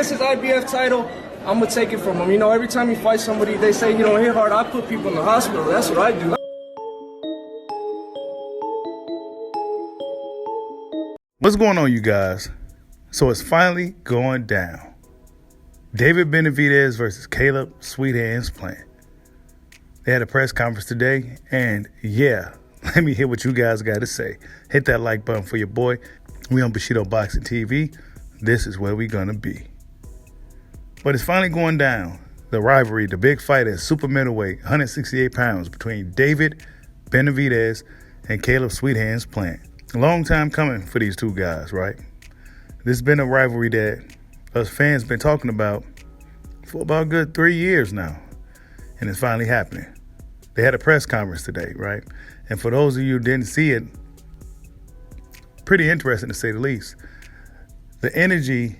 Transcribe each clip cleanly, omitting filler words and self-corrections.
gets his IBF title, I'm going to take it from him. You know, every time he fights somebody, they say, you know, hit hard. I put people in the hospital. That's what I do. What's going on, you guys? So it's finally going down. David Benavidez versus Caleb Sweet Hands Plant. They had a press conference today, and yeah, let me hear what you guys got to say. Hit that like button for your boy. We on Bushido Boxing TV. This is where we gonna be. But it's finally going down. The rivalry, the big fight at super middleweight, 168 pounds between David Benavidez and Caleb Sweet Hands Plant. A long time coming for these two guys, right? This has been a rivalry that us fans been talking about for about a good 3 years now, and it's finally happening. They had a press conference today, right? And for those of you who didn't see it, pretty interesting to say the least. The energy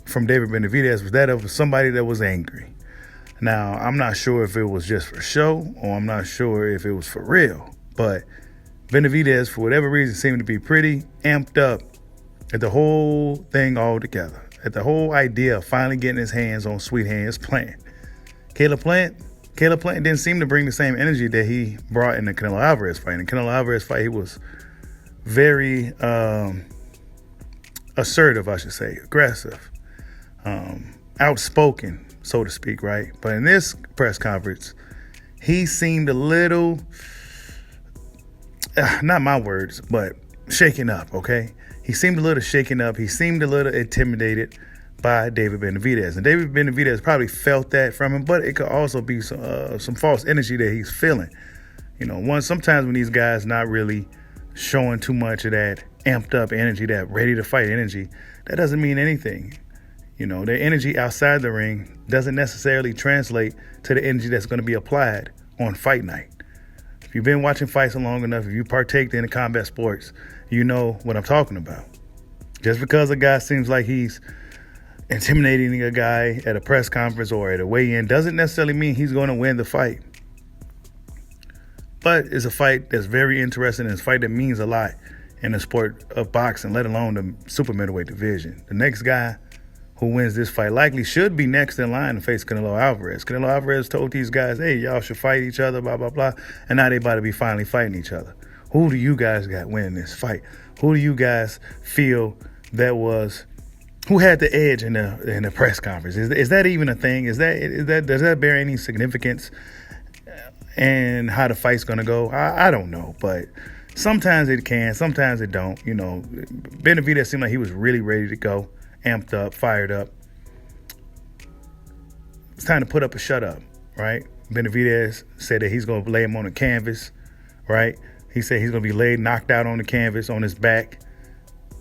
from David Benavidez was that of somebody that was angry. Now, I'm not sure if it was just for show or I'm not sure if it was for real, but Benavidez, for whatever reason, seemed to be pretty amped up at the whole thing altogether, at the whole idea of finally getting his hands on Sweet Hands Plant. Caleb Plant didn't seem to bring the same energy that he brought in the Canelo Alvarez fight. In the Canelo Alvarez fight, he was very assertive, I should say, aggressive, outspoken, so to speak, right? But in this press conference, he seemed a little, not my words, but shaken up, okay? He seemed a little shaken up. He seemed a little intimidated by David Benavidez. And David Benavidez probably felt that from him, but it could also be some false energy that he's feeling. You know, sometimes when these guys not really showing too much of that amped up energy, that ready to fight energy, that doesn't mean anything. You know, their energy outside the ring doesn't necessarily translate to the energy that's going to be applied on fight night. If you've been watching fights long enough, if you partaked in the combat sports, you know what I'm talking about. Just because a guy seems like he's intimidating a guy at a press conference or at a weigh-in doesn't necessarily mean he's going to win the fight. But it's a fight that's very interesting, and it's a fight that means a lot in the sport of boxing, let alone the super middleweight division. The next guy who wins this fight likely should be next in line to face Canelo Alvarez. Canelo Alvarez told these guys, hey, y'all should fight each other, blah, blah, blah. And now they about to be finally fighting each other. Who do you guys got winning this fight? Who do you guys feel who had the edge in the press conference? Is that even a thing? Does that bear any significance in how the fight's gonna go? I don't know, but sometimes it can, sometimes it don't. You know, Benavidez seemed like he was really ready to go, amped up, fired up. It's time to put up or shut up, right? Benavidez said that he's gonna lay him on the canvas, right? He said he's gonna be laid, knocked out on the canvas, on his back.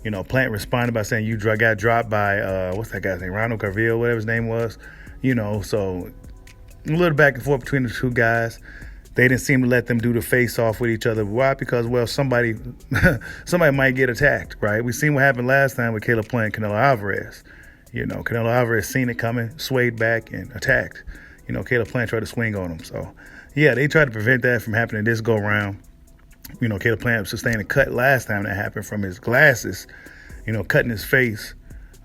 You know, Plant responded by saying you got dropped by, what's that guy's name? Ronald Carville, whatever his name was. You know, so a little back and forth between the two guys. They didn't seem to let them do the face-off with each other. Why? Because, well, somebody might get attacked, right? We seen what happened last time with Caleb Plant and Canelo Alvarez. You know, Canelo Alvarez seen it coming, swayed back, and attacked. You know, Caleb Plant tried to swing on him. So, yeah, they tried to prevent that from happening this go-round. You know, Caleb Plant sustained a cut last time that happened from his glasses, you know, cutting his face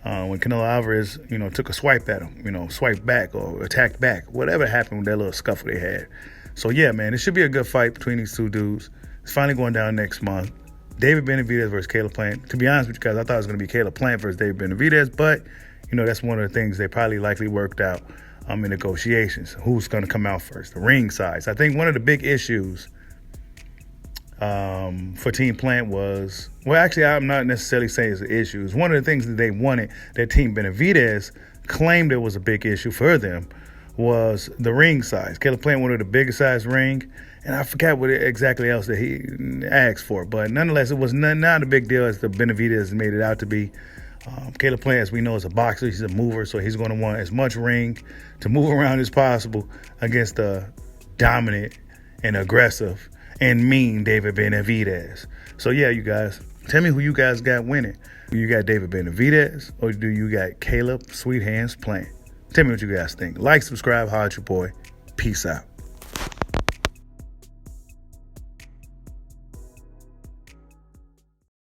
when Canelo Alvarez, you know, took a swipe at him, you know, swiped back or attacked back, whatever happened with that little scuffle they had. So, yeah, man, it should be a good fight between these two dudes. It's finally going down next month. David Benavidez versus Caleb Plant. To be honest with you guys, I thought it was going to be Caleb Plant versus David Benavidez, but, you know, that's one of the things they probably likely worked out in negotiations. Who's going to come out first? The ring size. I think one of the big issues for Team Plant was, well, actually, I'm not necessarily saying it's an issue. It's one of the things that they wanted that Team Benavidez claimed it was a big issue for them was the ring size. Caleb Plant wanted a bigger size ring, and I forgot what exactly else that he asked for. But nonetheless, it was not a big deal as the Benavidez made it out to be. Caleb Plant, as we know, is a boxer. He's a mover, so he's going to want as much ring to move around as possible against the dominant and aggressive and mean David Benavidez. So, yeah, you guys, tell me who you guys got winning. Do you got David Benavidez or do you got Caleb Sweet Hands Plant? Tell me what you guys think. Like, subscribe, holler at your boy. Peace out.